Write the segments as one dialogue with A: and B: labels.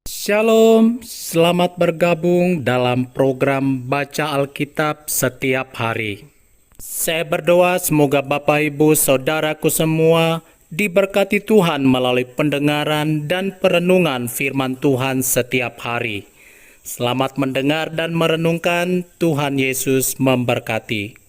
A: Shalom, selamat bergabung dalam program Baca Alkitab setiap hari. Saya berdoa semoga Bapak Ibu Saudaraku semua diberkati Tuhan melalui pendengaran dan perenungan firman Tuhan setiap hari. Selamat mendengar dan merenungkan. Tuhan Yesus memberkati.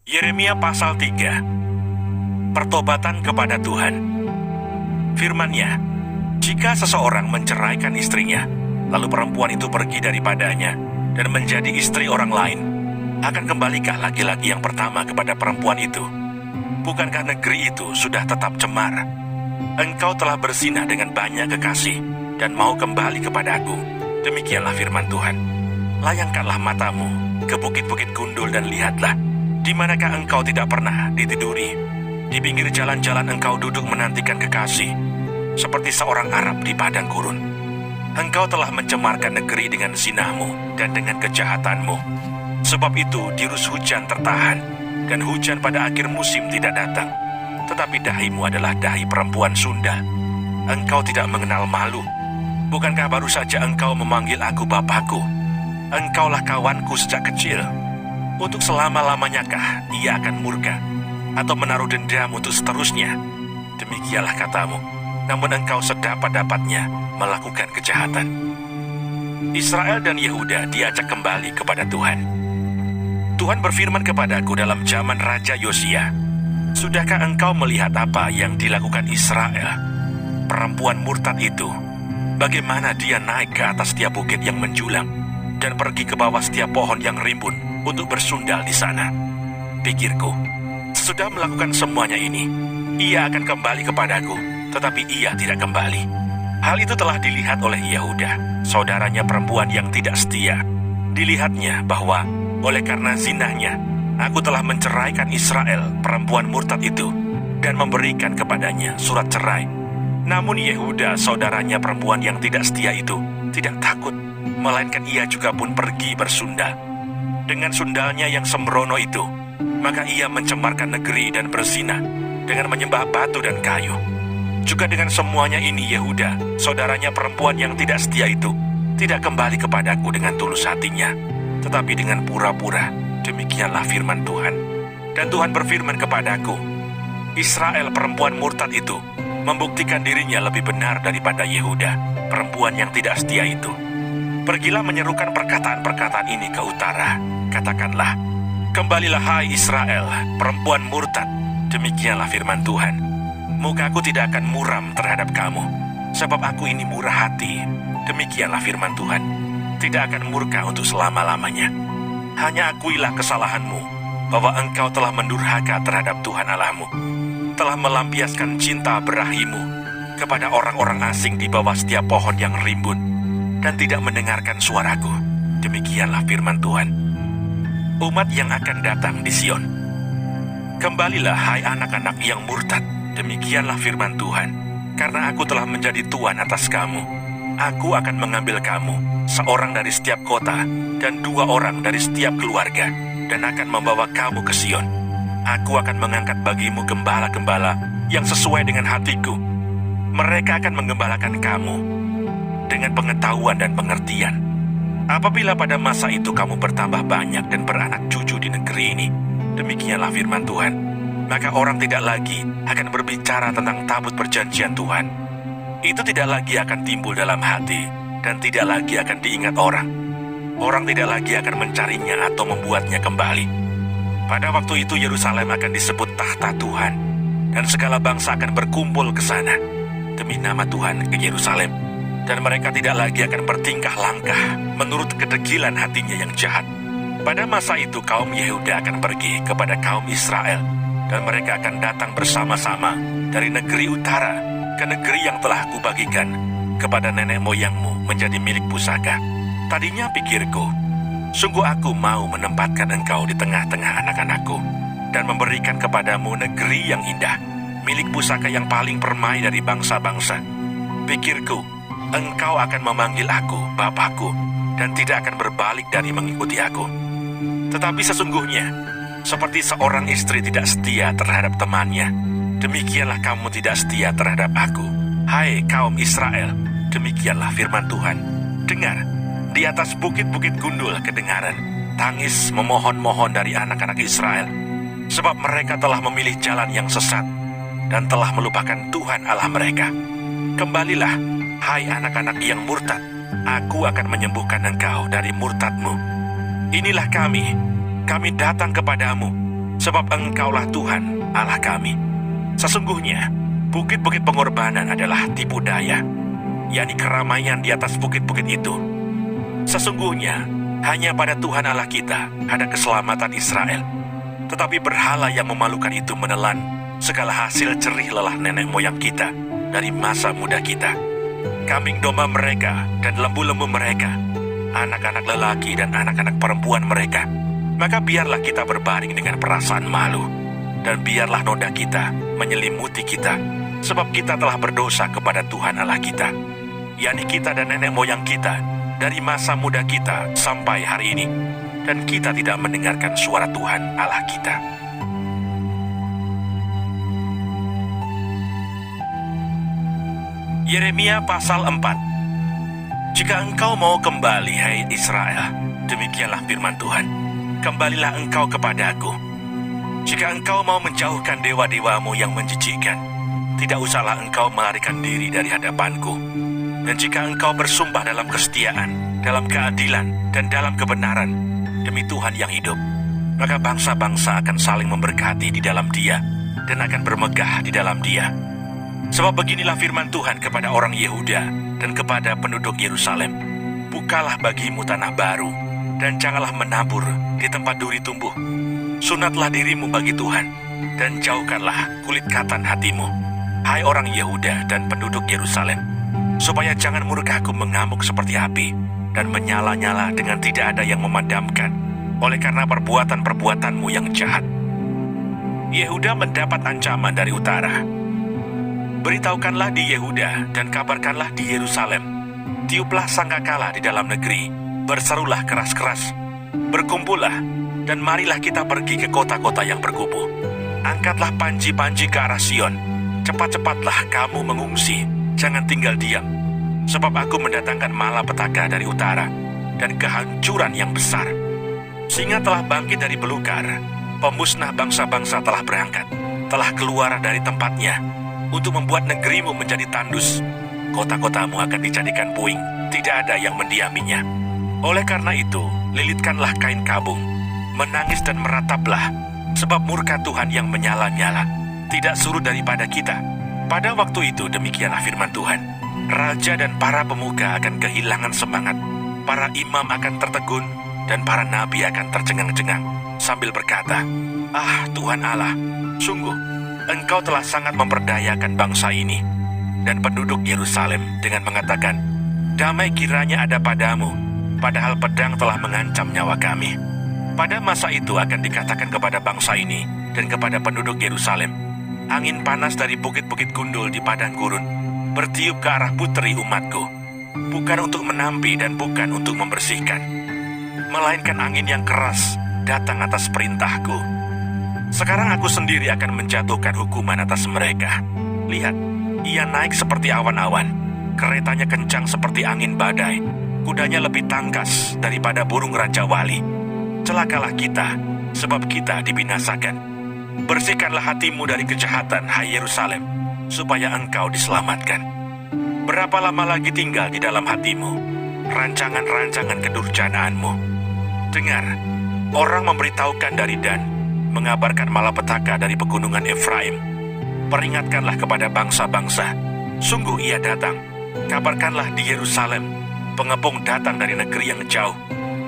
B: Yeremia pasal 3. Pertobatan kepada Tuhan. Firman-Nya, jika seseorang menceraikan istrinya, lalu perempuan itu pergi daripadanya dan menjadi istri orang lain, akan kembalikah laki-laki yang pertama kepada perempuan itu? Bukankah negeri itu sudah tetap cemar? Engkau telah bersinah dengan banyak kekasih dan mau kembali kepadaku. Demikianlah firman Tuhan. Layangkanlah matamu ke bukit-bukit gundul dan lihatlah, di manakah engkau tidak pernah ditiduri? Di pinggir jalan-jalan engkau duduk menantikan kekasih, seperti seorang Arab di padang gurun. Engkau telah mencemarkan negeri dengan zinahmu dan dengan kejahatanmu. Sebab itu dirus hujan tertahan, dan hujan pada akhir musim tidak datang. Tetapi dahimu adalah dahi perempuan Sunda. Engkau tidak mengenal malu. Bukankah baru saja engkau memanggil aku Bapakku? Engkaulah kawanku sejak kecil. Untuk selama-lamanyakah ia akan murka, atau menaruh dendam untuk seterusnya? Demikianlah katamu, namun engkau sedapat-dapatnya melakukan kejahatan. Israel dan Yehuda diajak kembali kepada Tuhan. Tuhan berfirman kepadaku dalam zaman Raja Yosia, sudahkah engkau melihat apa yang dilakukan Israel? Perempuan murtad itu, bagaimana dia naik ke atas setiap bukit yang menjulang, dan pergi ke bawah setiap pohon yang rimbun, untuk bersundal di sana. Pikirku, sesudah melakukan semuanya ini, ia akan kembali kepadaku, tetapi ia tidak kembali. Hal itu telah dilihat oleh Yehuda, saudaranya perempuan yang tidak setia. Dilihatnya bahwa oleh karena zinahnya, aku telah menceraikan Israel, perempuan murtad itu, dan memberikan kepadanya surat cerai. Namun Yehuda, saudaranya perempuan yang tidak setia itu, tidak takut, melainkan ia juga pun pergi bersundal. Dengan sundalnya yang sembrono itu, maka ia mencemarkan negeri dan berzina dengan menyembah batu dan kayu. Juga dengan semuanya ini Yehuda, saudaranya perempuan yang tidak setia itu, tidak kembali kepadaku dengan tulus hatinya, tetapi dengan pura-pura. Demikianlah firman Tuhan. Dan Tuhan berfirman kepadaku, Israel perempuan murtad itu membuktikan dirinya lebih benar daripada Yehuda, perempuan yang tidak setia itu. Pergilah menyerukan perkataan-perkataan ini ke utara. Katakanlah, kembalilah hai Israel, perempuan murtad. Demikianlah firman Tuhan. Mukaku tidak akan muram terhadap kamu, sebab aku ini murah hati. Demikianlah firman Tuhan. Tidak akan murka untuk selama-lamanya. Hanya akuilah kesalahanmu, bahwa engkau telah mendurhaka terhadap Tuhan Allahmu, telah melampiaskan cinta berahimu kepada orang-orang asing di bawah setiap pohon yang rimbun, dan tidak mendengarkan suaraku. Demikianlah firman Tuhan. Umat yang akan datang di Sion, kembalilah hai anak-anak yang murtad. Demikianlah firman Tuhan. Karena aku telah menjadi tuan atas kamu, aku akan mengambil kamu, seorang dari setiap kota, dan 2 orang dari setiap keluarga, dan akan membawa kamu ke Sion. Aku akan mengangkat bagimu gembala-gembala yang sesuai dengan hatiku. Mereka akan menggembalakan kamu dengan pengetahuan dan pengertian. Apabila pada masa itu kamu bertambah banyak dan beranak cucu di negeri ini, demikianlah firman Tuhan, maka orang tidak lagi akan berbicara tentang tabut perjanjian Tuhan. Itu tidak lagi akan timbul dalam hati, dan tidak lagi akan diingat orang. Orang tidak lagi akan mencarinya atau membuatnya kembali. Pada waktu itu Yerusalem akan disebut tahta Tuhan, dan segala bangsa akan berkumpul ke sana demi nama Tuhan ke Yerusalem. Dan mereka tidak lagi akan bertingkah langkah menurut kedegilan hatinya yang jahat. Pada masa itu kaum Yehuda akan pergi kepada kaum Israel, dan mereka akan datang bersama-sama dari negeri utara ke negeri yang telah kubagikan kepada nenek moyangmu menjadi milik pusaka. Tadinya pikirku, sungguh aku mau menempatkan engkau di tengah-tengah anak-anakku, dan memberikan kepadamu negeri yang indah, milik pusaka yang paling permai dari bangsa-bangsa. Pikirku, engkau akan memanggil aku Bapakku, dan tidak akan berbalik dari mengikuti aku. Tetapi sesungguhnya, Seperti seorang istri tidak setia terhadap temannya, demikianlah kamu tidak setia terhadap aku. Hai kaum Israel, demikianlah firman Tuhan. Dengar, di atas bukit-bukit gundul kedengaran tangis memohon-mohon dari anak-anak Israel, sebab mereka telah memilih jalan yang sesat dan telah melupakan Tuhan Allah mereka. Kembalilah, hai anak-anak yang murtad, aku akan menyembuhkan engkau dari murtadmu. Inilah kami datang kepadamu, sebab engkaulah Tuhan Allah kami. Sesungguhnya, bukit-bukit pengorbanan adalah tipu daya, yakni keramaian di atas bukit-bukit itu. Sesungguhnya, hanya pada Tuhan Allah kita ada keselamatan Israel. Tetapi berhala yang memalukan itu menelan segala hasil jerih lelah nenek moyang kita dari masa muda kita. Kambing domba mereka dan lembu-lembu mereka, anak-anak lelaki dan anak-anak perempuan mereka. Maka biarlah kita berbaring dengan perasaan malu, dan biarlah noda kita menyelimuti kita, sebab kita telah berdosa kepada Tuhan Allah kita, yakni kita dan nenek moyang kita dari masa muda kita sampai hari ini, dan kita tidak mendengarkan suara Tuhan Allah kita. Yeremia pasal 4. Jika engkau mau kembali, hai Israel, demikianlah firman Tuhan, kembalilah engkau kepadaku. Jika engkau mau menjauhkan dewa-dewamu yang menjijikkan, tidak usahlah engkau melarikan diri dari hadapanku. Dan jika engkau bersumpah dalam kesetiaan, dalam keadilan, dan dalam kebenaran, demi Tuhan yang hidup, maka bangsa-bangsa akan saling memberkati di dalam Dia, dan akan bermegah di dalam Dia. Sebab beginilah firman Tuhan kepada orang Yehuda dan kepada penduduk Yerusalem, bukalah bagimu tanah baru, dan janganlah menabur di tempat duri tumbuh. Sunatlah dirimu bagi Tuhan, dan jauhkanlah kulit katan hatimu, hai orang Yehuda dan penduduk Yerusalem, supaya jangan murkaku mengamuk seperti api, dan menyala-nyala dengan tidak ada yang memadamkan, oleh karena perbuatan-perbuatanmu yang jahat. Yehuda mendapat ancaman dari utara. Beritahukanlah di Yehuda dan kabarkanlah di Yerusalem. Tiuplah sangkakala di dalam negeri, berserulah keras-keras. Berkumpullah, dan marilah kita pergi ke kota-kota yang berkubu. Angkatlah panji-panji ke arah Sion. Cepat-cepatlah kamu mengungsi, jangan tinggal diam. Sebab aku mendatangkan malapetaka dari utara, dan kehancuran yang besar. Singa telah bangkit dari belukar, pemusnah bangsa-bangsa telah berangkat, telah keluar dari tempatnya, untuk membuat negerimu menjadi tandus. Kota-kotamu akan dijadikan puing, tidak ada yang mendiaminya. Oleh karena itu, lilitkanlah kain kabung, menangis dan merataplah, sebab murka Tuhan yang menyala-nyala tidak surut daripada kita. Pada waktu itu demikianlah firman Tuhan, raja dan para pemuka akan kehilangan semangat, para imam akan tertegun, dan para nabi akan tercengang-cengang, sambil berkata, "Ah Tuhan Allah, sungguh Engkau telah sangat memperdayakan bangsa ini dan penduduk Yerusalem dengan mengatakan, damai kiranya ada padamu, padahal pedang telah mengancam nyawa kami." Pada masa itu akan dikatakan kepada bangsa ini dan kepada penduduk Yerusalem, angin panas dari bukit-bukit gundul di padang gurun bertiup ke arah putri umatku, bukan untuk menampi dan bukan untuk membersihkan, melainkan angin yang keras datang atas perintahku. Sekarang aku sendiri akan menjatuhkan hukuman atas mereka. Lihat, ia naik seperti awan-awan, keretanya kencang seperti angin badai, kudanya lebih tangkas daripada burung raja wali. Celakalah kita, sebab kita dibinasakan. Bersihkanlah hatimu dari kejahatan, hai Yerusalem, supaya engkau diselamatkan. Berapa lama lagi tinggal di dalam hatimu rancangan-rancangan kedurjanaanmu? Dengar, orang memberitahukan dari Dan, mengabarkan malapetaka dari pegunungan Efraim. Peringatkanlah kepada bangsa-bangsa, sungguh ia datang. Kabarkanlah di Yerusalem, pengepung datang dari negeri yang jauh,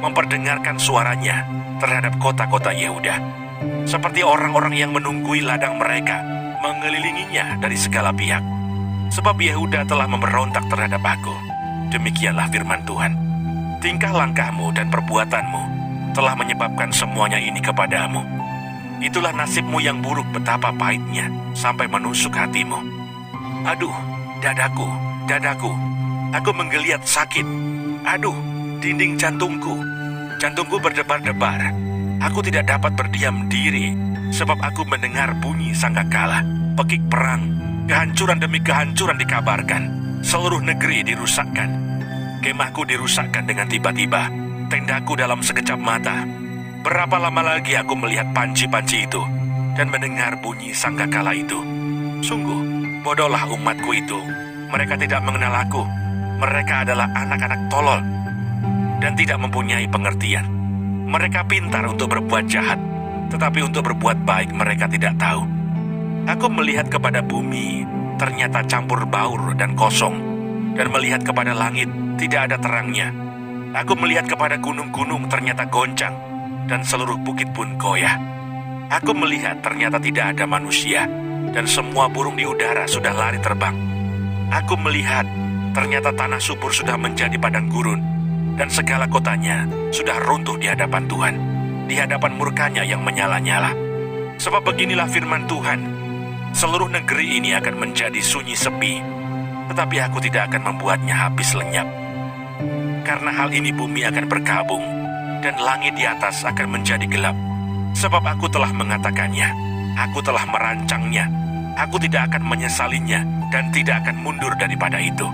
B: memperdengarkan suaranya terhadap kota-kota Yehuda. Seperti orang-orang yang menunggui ladang mereka, mengelilinginya dari segala pihak. Sebab Yehuda telah memberontak terhadap aku. Demikianlah firman Tuhan. Tingkah langkahmu dan perbuatanmu telah menyebabkan semuanya ini kepadamu. Itulah nasibmu yang buruk, betapa pahitnya, sampai menusuk hatimu. Aduh, dadaku, dadaku, aku menggeliat sakit. Aduh, dinding jantungku, jantungku berdebar-debar. Aku tidak dapat berdiam diri, sebab aku mendengar bunyi sangkakala, pekik perang, kehancuran demi kehancuran dikabarkan. Seluruh negeri dirusakkan. Kemahku dirusakkan dengan tiba-tiba, tendaku dalam sekejap mata. Berapa lama lagi aku melihat panci-panci itu dan mendengar bunyi sangkakala itu? Sungguh, bodohlah umatku itu. Mereka tidak mengenal aku. Mereka adalah anak-anak tolol dan tidak mempunyai pengertian. Mereka pintar untuk berbuat jahat, tetapi untuk berbuat baik mereka tidak tahu. Aku melihat kepada bumi, ternyata campur baur dan kosong, dan melihat kepada langit, tidak ada terangnya. Aku melihat kepada gunung-gunung, ternyata goncang, dan seluruh bukit pun goyah. Aku melihat ternyata tidak ada manusia, dan semua burung di udara sudah lari terbang. Aku melihat ternyata tanah subur sudah menjadi padang gurun, dan segala kotanya sudah runtuh di hadapan Tuhan, di hadapan murkanya yang menyala-nyala. Sebab beginilah firman Tuhan, seluruh negeri ini akan menjadi sunyi sepi, tetapi aku tidak akan membuatnya habis lenyap. Karena hal ini bumi akan berkabung, dan langit di atas akan menjadi gelap. Sebab aku telah mengatakannya, aku telah merancangnya, aku tidak akan menyesalinya, dan tidak akan mundur daripada itu.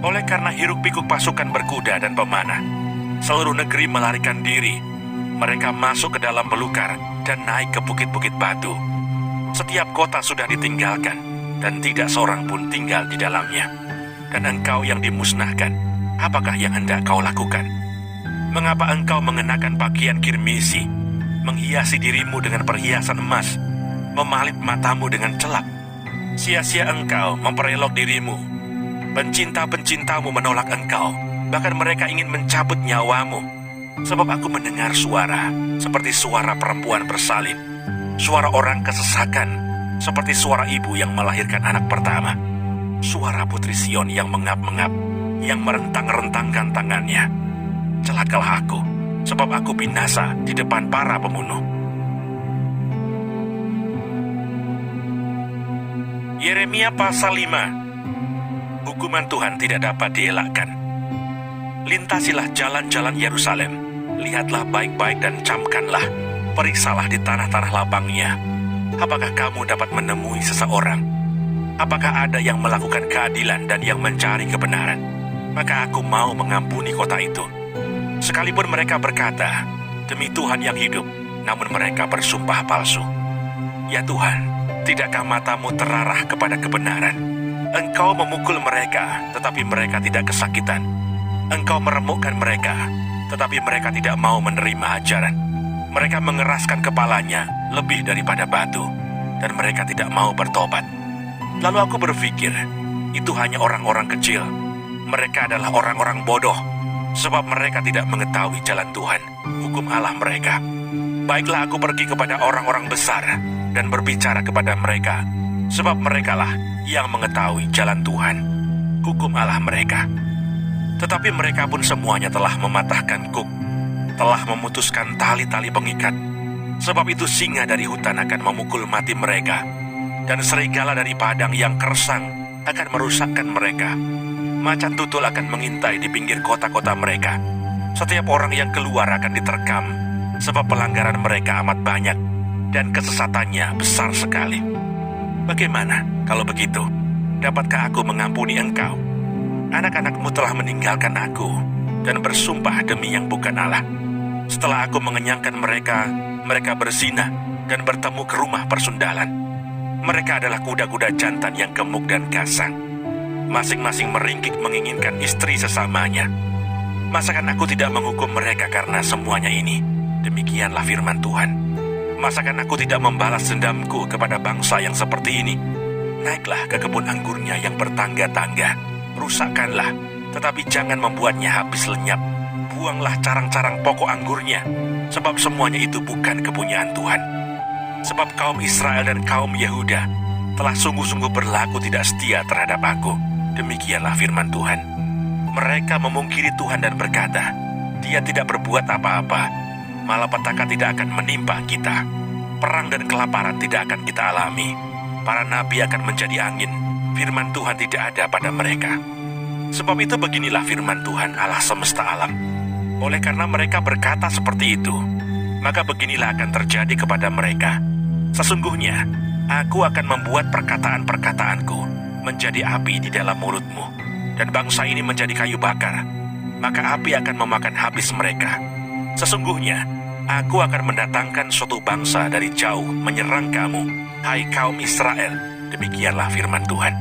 B: Oleh karena hiruk-pikuk pasukan berkuda dan pemanah, seluruh negeri melarikan diri. Mereka masuk ke dalam belukar dan naik ke bukit-bukit batu. Setiap kota sudah ditinggalkan, dan tidak seorang pun tinggal di dalamnya. Dan engkau yang dimusnahkan, apakah yang hendak kau lakukan? Mengapa engkau mengenakan pakaian kirmisi, menghiasi dirimu dengan perhiasan emas, memalit matamu dengan celak? Sia-sia engkau memperelok dirimu. Pencinta-pencintamu menolak engkau, bahkan mereka ingin mencabut nyawamu. Sebab aku mendengar suara seperti suara perempuan bersalin, suara orang kesesakan, seperti suara ibu yang melahirkan anak pertama, suara putri Sion yang mengap-mengap, yang merentang-rentangkan tangannya. Celakalah aku, sebab aku binasa di depan para pembunuh. Yeremia pasal 5. Hukuman Tuhan tidak dapat dielakkan. Lintasilah jalan-jalan Yerusalem, lihatlah baik-baik dan camkanlah, periksalah di tanah-tanah lapangnya. Apakah kamu dapat menemui seseorang? Apakah ada yang melakukan keadilan dan yang mencari kebenaran? Maka aku mau mengampuni kota itu. Sekalipun mereka berkata, demi Tuhan yang hidup, namun mereka bersumpah palsu. Ya Tuhan, tidakkah matamu terarah kepada kebenaran? Engkau memukul mereka, tetapi mereka tidak kesakitan. Engkau meremukkan mereka, tetapi mereka tidak mau menerima ajaran. Mereka mengeraskan kepalanya lebih daripada batu, dan mereka tidak mau bertobat. Lalu aku berpikir, itu hanya orang-orang kecil. Mereka adalah orang-orang bodoh, sebab mereka tidak mengetahui jalan Tuhan, hukum Allah mereka. Baiklah aku pergi kepada orang-orang besar, dan berbicara kepada mereka, sebab merekalah yang mengetahui jalan Tuhan, hukum Allah mereka. Tetapi mereka pun semuanya telah mematahkan kuk, telah memutuskan tali-tali pengikat. Sebab itu singa dari hutan akan memukul mati mereka, dan serigala dari padang yang kersang akan merusakkan mereka. Macan tutul akan mengintai di pinggir kota-kota mereka. Setiap orang yang keluar akan diterkam, sebab pelanggaran mereka amat banyak, dan kesesatannya besar sekali. Bagaimana kalau begitu? Dapatkah aku mengampuni engkau? Anak-anakmu telah meninggalkan aku dan bersumpah demi yang bukan Allah. Setelah aku mengenyangkan mereka, mereka berzina dan bertemu ke rumah persundalan. Mereka adalah kuda-kuda jantan yang gemuk dan gasang. Masing-masing meringkik menginginkan istri sesamanya. Masakan aku tidak menghukum mereka karena semuanya ini? Demikianlah firman Tuhan. Masakan aku tidak membalas dendamku kepada bangsa yang seperti ini? Naiklah ke kebun anggurnya yang bertangga-tangga, rusakkanlah, tetapi jangan membuatnya habis lenyap. Buanglah carang-carang pokok anggurnya, sebab semuanya itu bukan kepunyaan Tuhan. Sebab kaum Israel dan kaum Yehuda telah sungguh-sungguh berlaku tidak setia terhadap aku. Demikianlah firman Tuhan. Mereka memungkiri Tuhan dan berkata, Dia tidak berbuat apa-apa. Malapetaka tidak akan menimpa kita. Perang dan kelaparan tidak akan kita alami. Para nabi akan menjadi angin. Firman Tuhan tidak ada pada mereka. Sebab itu beginilah firman Tuhan Allah semesta alam. Oleh karena mereka berkata seperti itu, maka beginilah akan terjadi kepada mereka. Sesungguhnya, aku akan membuat perkataan-perkataanku menjadi api di dalam mulutmu, dan bangsa ini menjadi kayu bakar, maka api akan memakan habis mereka. Sesungguhnya, aku akan mendatangkan suatu bangsa dari jauh menyerang kamu, hai kaum Israel, demikianlah firman Tuhan.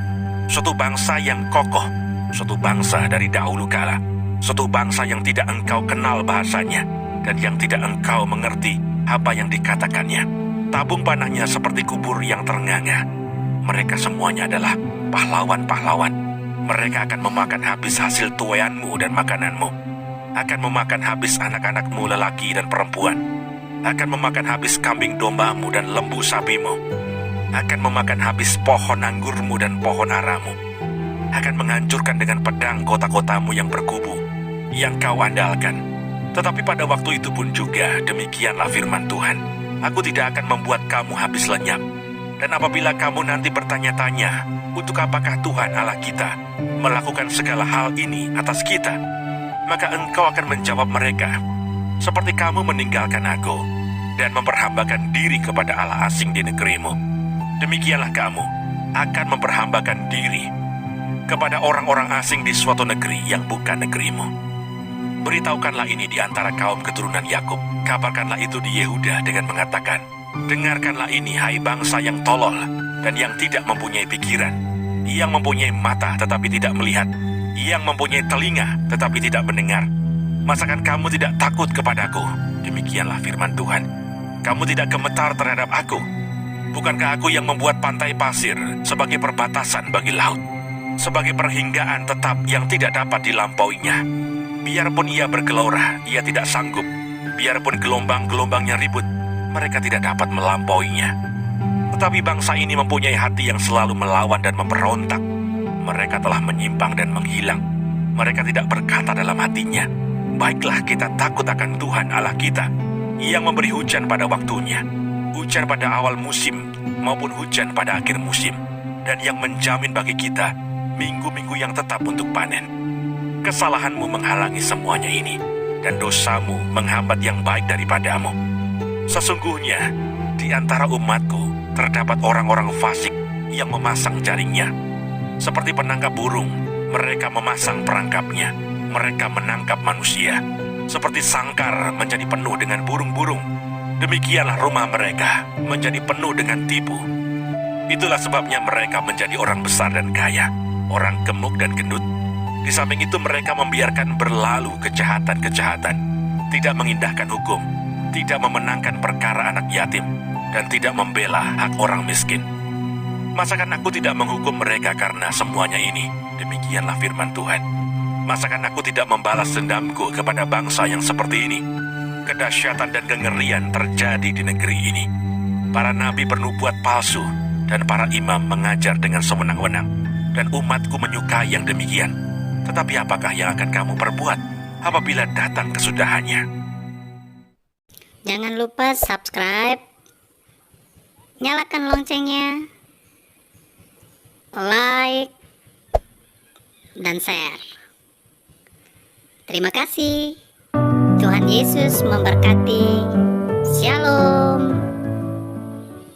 B: Suatu bangsa yang kokoh, suatu bangsa dari dahulu kala, suatu bangsa yang tidak engkau kenal bahasanya, dan yang tidak engkau mengerti apa yang dikatakannya. Tabung panahnya seperti kubur yang ternganga. Mereka semuanya adalah pahlawan-pahlawan. Mereka akan memakan habis hasil tuaianmu dan makananmu, akan memakan habis anak-anakmu lelaki dan perempuan, akan memakan habis kambing dombamu dan lembu sapimu, akan memakan habis pohon anggurmu dan pohon aramu, akan menghancurkan dengan pedang kota-kotamu yang berkubu, yang kau andalkan. Tetapi pada waktu itu pun juga demikianlah firman Tuhan, aku tidak akan membuat kamu habis lenyap. Dan apabila kamu nanti bertanya-tanya, untuk apakah Tuhan Allah kita melakukan segala hal ini atas kita, maka engkau akan menjawab mereka, seperti kamu meninggalkan aku dan memperhambakan diri kepada Allah asing di negerimu. Demikianlah kamu akan memperhambakan diri kepada orang-orang asing di suatu negeri yang bukan negerimu. Beritahukanlah ini di antara kaum keturunan Yakub, kabarkanlah itu di Yehuda dengan mengatakan, dengarkanlah ini hai bangsa yang tolol dan yang tidak mempunyai pikiran, yang mempunyai mata tetapi tidak melihat, yang mempunyai telinga tetapi tidak mendengar. Masakan kamu tidak takut kepadaku? Demikianlah firman Tuhan. Kamu tidak gemetar terhadap aku? Bukankah aku yang membuat pantai pasir sebagai perbatasan bagi laut, sebagai perhinggaan tetap yang tidak dapat dilampauinya? Biarpun ia bergelora, ia tidak sanggup. Biarpun gelombang-gelombangnya ribut, mereka tidak dapat melampauinya. Tetapi bangsa ini mempunyai hati yang selalu melawan dan memberontak. Mereka telah menyimpang dan menghilang. Mereka tidak berkata dalam hatinya, baiklah kita takut akan Tuhan Allah kita, yang memberi hujan pada waktunya, hujan pada awal musim maupun hujan pada akhir musim, dan yang menjamin bagi kita minggu-minggu yang tetap untuk panen. Kesalahanmu menghalangi semuanya ini, dan dosamu menghambat yang baik daripadamu. Sesungguhnya, di antara umatku terdapat orang-orang fasik yang memasang jaringnya. Seperti penangkap burung, mereka memasang perangkapnya. Mereka menangkap manusia. Seperti sangkar menjadi penuh dengan burung-burung, demikianlah rumah mereka menjadi penuh dengan tipu. Itulah sebabnya mereka menjadi orang besar dan kaya, orang gemuk dan gendut. Di samping itu mereka membiarkan berlalu kejahatan-kejahatan, tidak mengindahkan hukum, tidak memenangkan perkara anak yatim, dan tidak membela hak orang miskin. Masakan aku tidak menghukum mereka karena semuanya ini? Demikianlah firman Tuhan. Masakan aku tidak membalas dendamku kepada bangsa yang seperti ini? Kedahsyatan dan kengerian terjadi di negeri ini. Para nabi bernubuat palsu, dan para imam mengajar dengan sewenang-wenang, dan umatku menyukai yang demikian. Tetapi apakah yang akan kamu perbuat apabila datang kesudahannya?
C: Jangan lupa subscribe, nyalakan loncengnya, like, dan share. Terima kasih. Tuhan Yesus memberkati. Shalom.